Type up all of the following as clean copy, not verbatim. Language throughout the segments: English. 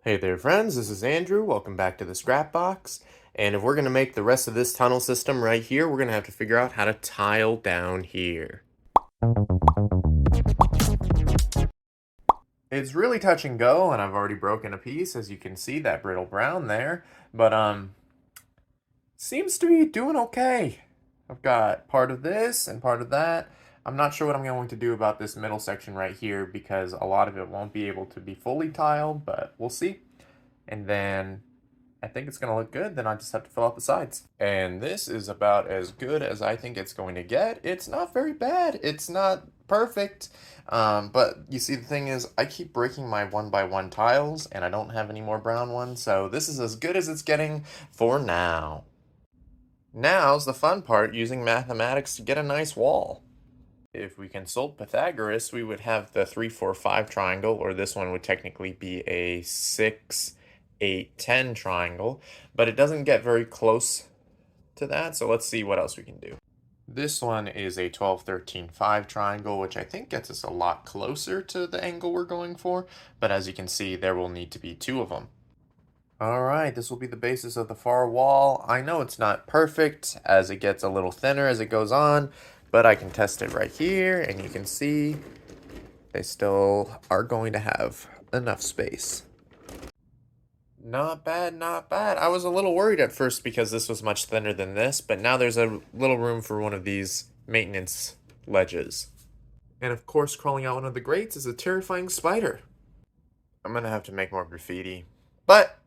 Hey there friends, this is Andrew, welcome back to the Scrap Box. And if we're going to make the rest of this tunnel system right here, we're going to have to figure out how to tile down here. It's really touch and go, and I've already broken a piece, as you can see, that brittle brown there. But, seems to be doing okay. I've got part of this and part of that. I'm not sure what I'm going to do about this middle section right here because a lot of it won't be able to be fully tiled, but we'll see. And then I think it's going to look good, then I just have to fill out the sides. And this is about as good as I think it's going to get. It's not very bad. It's not perfect. But you see, the thing is, I keep breaking my 1x1 tiles, and I don't have any more brown ones, so this is as good as it's getting for now. Now's the fun part, using mathematics to get a nice wall. If we consult Pythagoras, we would have the 3, 4, 5 triangle, or this one would technically be a 6, 8, 10 triangle, but it doesn't get very close to that, so let's see what else we can do. This one is a 12, 13, 5 triangle, which I think gets us a lot closer to the angle we're going for, but as you can see, there will need to be 2 of them. Alright, this will be the basis of the far wall. I know it's not perfect, as it gets a little thinner as it goes on, but I can test it right here, and you can see they still are going to have enough space. Not bad, not bad. I was a little worried at first because this was much thinner than this, but now there's a little room for one of these maintenance ledges. And of course, crawling out one of the grates is a terrifying spider. I'm gonna have to make more graffiti. But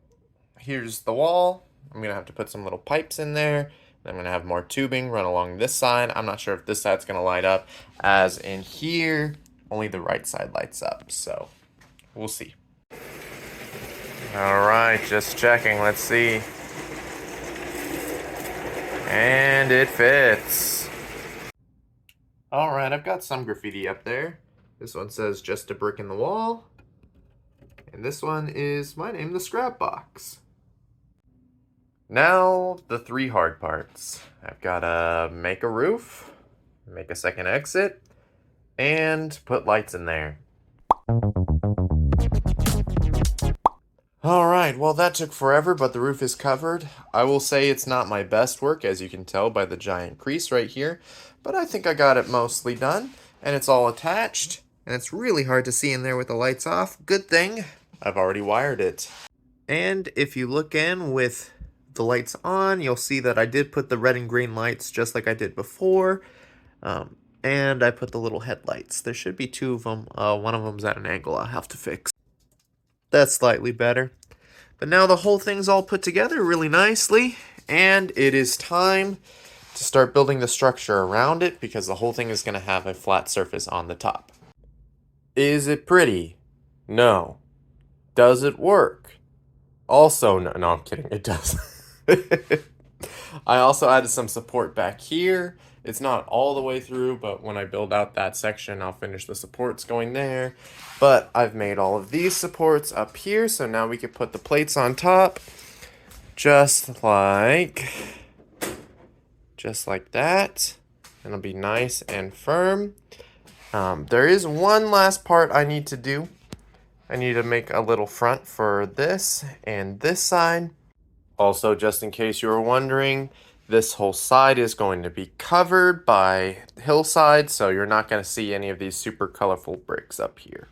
here's the wall. I'm gonna have to put some little pipes in there. I'm gonna have more tubing run along this side. I'm not sure if this side's gonna light up, as in here, only the right side lights up, so we'll see. Alright, just checking, let's see. And it fits. Alright, I've got some graffiti up there. This one says just a brick in the wall. And this one is my name, the Scrap Box. Now, the 3 hard parts. I've gotta make a roof, make a second exit, and put lights in there. Alright, well that took forever, but the roof is covered. I will say it's not my best work, as you can tell by the giant crease right here, but I think I got it mostly done, and it's all attached, and it's really hard to see in there with the lights off. Good thing I've already wired it. And if you look in with the lights on, you'll see that I did put the red and green lights just like I did before, and I put the little headlights. There should be 2 of them. One of them's at an angle I'll have to fix. That's slightly better. But now the whole thing's all put together really nicely, and it is time to start building the structure around it because the whole thing is going to have a flat surface on the top. Is it pretty? No. Does it work? Also, no, I'm kidding, it does. I also added some support back here. It's not all the way through, but when I build out that section, I'll finish the supports going there. But I've made all of these supports up here, so now we can put the plates on top, just like that. It'll be nice and firm. There is one last part I need to do. I need to make a little front for this and this side. Also, just in case you were wondering, this whole side is going to be covered by hillside, so you're not going to see any of these super colorful bricks up here.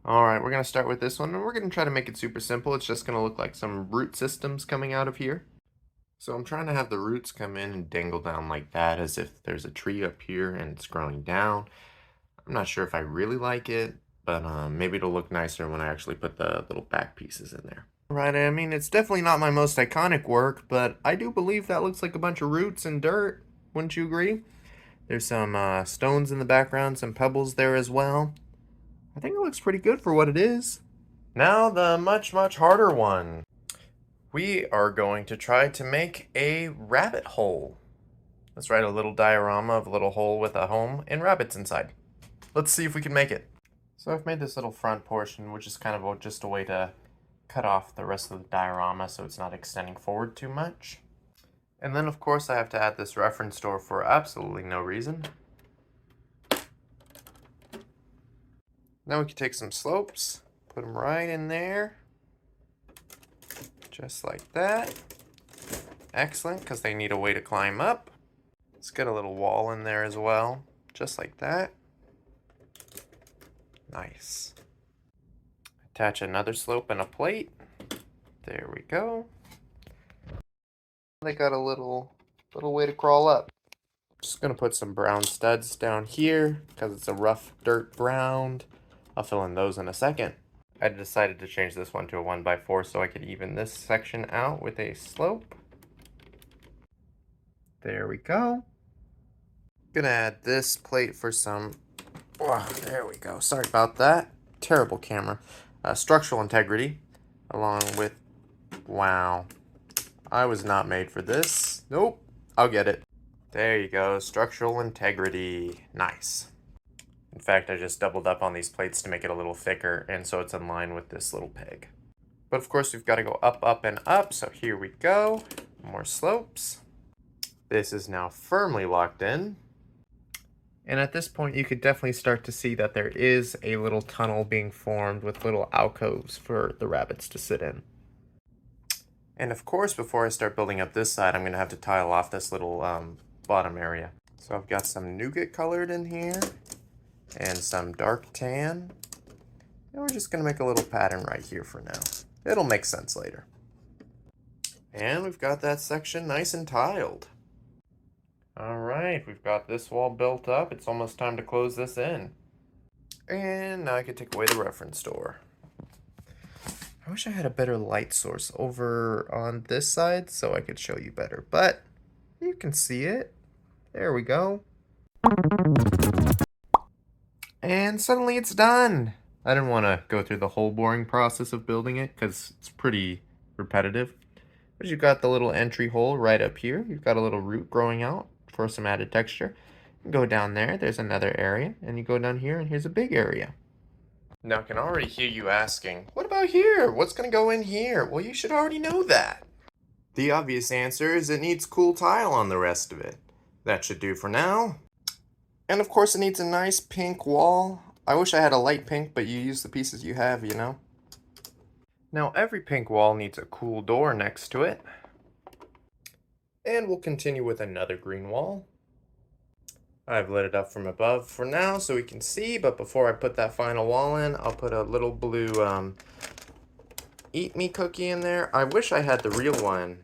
Alright, we're going to start with this one, and we're going to try to make it super simple. It's just going to look like some root systems coming out of here. So I'm trying to have the roots come in and dangle down like that, as if there's a tree up here and it's growing down. I'm not sure if I really like it, but maybe it'll look nicer when I actually put the little back pieces in there. Right, I mean, it's definitely not my most iconic work, but I do believe that looks like a bunch of roots and dirt. Wouldn't you agree? There's some stones in the background, some pebbles there as well. I think it looks pretty good for what it is. Now the much, much harder one. We are going to try to make a rabbit hole. Let's write a little diorama of a little hole with a home and rabbits inside. Let's see if we can make it. So I've made this little front portion, which is kind of just a way to cut off the rest of the diorama so it's not extending forward too much. And then of course I have to add this reference door for absolutely no reason. Now we can take some slopes, Put them right in there. Just like that. Excellent, because they need a way to climb up. Let's get a little wall in there as well. Just like that. Nice. Attach another slope and a plate. There we go. They got a little way to crawl up. Just gonna put some brown studs down here because it's a rough dirt brown. I'll fill in those in a second. I decided to change this one to a 1x4 so I could even this section out with a slope. There we go. Gonna add this plate for some, oh, there we go. Sorry about that. Terrible camera. Structural integrity, along with, wow. I was not made for this. Nope, I'll get it. There you go, structural integrity. Nice. In fact, I just doubled up on these plates to make it a little thicker, and so it's in line with this little peg. But of course, we've got to go up, up, and up, so here we go. More slopes. This is now firmly locked in. And at this point, you could definitely start to see that there is a little tunnel being formed with little alcoves for the rabbits to sit in. And of course, before I start building up this side, I'm going to have to tile off this little bottom area. So I've got some nougat colored in here and some dark tan. And we're just going to make a little pattern right here for now. It'll make sense later. And we've got that section nice and tiled. Alright, we've got this wall built up. It's almost time to close this in. And now I can take away the reference door. I wish I had a better light source over on this side so I could show you better, but you can see it. There we go. And suddenly it's done. I didn't want to go through the whole boring process of building it because it's pretty repetitive. But you've got the little entry hole right up here. You've got a little root growing out for some added texture. You go down there, there's another area, and you go down here and here's a big area. Now I can already hear you asking, what about here? What's going to go in here? Well, you should already know that. The obvious answer is it needs cool tile on the rest of it. That should do for now. And of course it needs a nice pink wall. I wish I had a light pink, but you use the pieces you have, you know. Now every pink wall needs a cool door next to it. And we'll continue with another green wall. I've lit it up from above for now so we can see, but before I put that final wall in, I'll put a little blue Eat Me cookie in there. I wish I had the real one,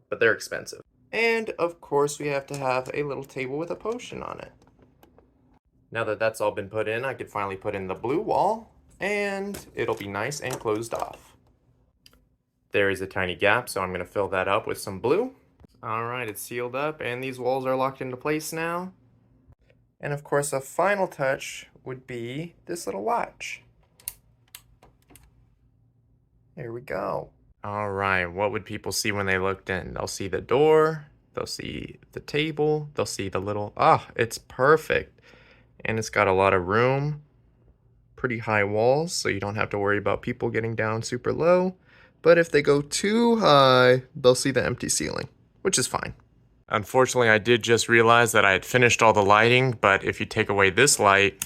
but they're expensive. And of course we have to have a little table with a potion on it. Now that that's all been put in, I could finally put in the blue wall, and it'll be nice and closed off. There is a tiny gap, so I'm going to fill that up with some blue. Alright, it's sealed up, and these walls are locked into place now. And of course, a final touch would be this little latch. There we go. All right, what would people see when they looked in? They'll see the door, they'll see the table, they'll see the little, it's perfect. And it's got a lot of room, pretty high walls, so you don't have to worry about people getting down super low. But if they go too high, they'll see the empty ceiling, which is fine. Unfortunately, I did just realize that I had finished all the lighting, but if you take away this light,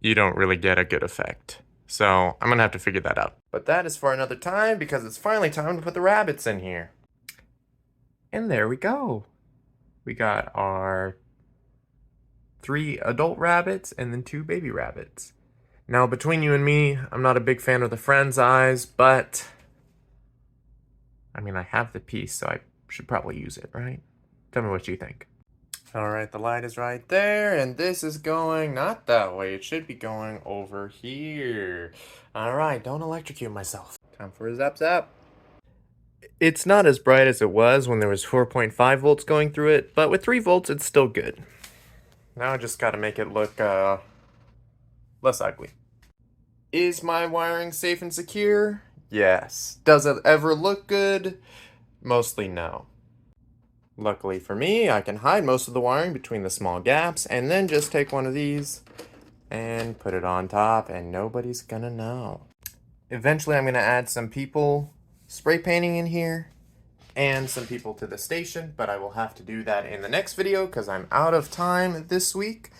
you don't really get a good effect. So I'm gonna have to figure that out. But that is for another time because it's finally time to put the rabbits in here. And there we go. We got our 3 adult rabbits and then 2 baby rabbits. Now between you and me, I'm not a big fan of the friend's eyes, but I mean, I have the piece, so I should probably use it, right? Tell me what you think. All right, the light is right there, and this is going not that way. It should be going over here. All right, don't electrocute myself. Time for a zap zap. It's not as bright as it was when there was 4.5 volts going through it, but with 3 volts, it's still good. Now I just got to make it look less ugly. Is my wiring safe and secure? Yes. Does it ever look good? Mostly no. Luckily for me, I can hide most of the wiring between the small gaps and then just take one of these and put it on top and nobody's gonna know. Eventually I'm gonna add some people spray painting in here and some people to the station, but I will have to do that in the next video because I'm out of time this week.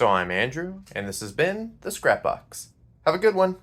So I'm Andrew, and this has been the Scrap Box. Have a good one.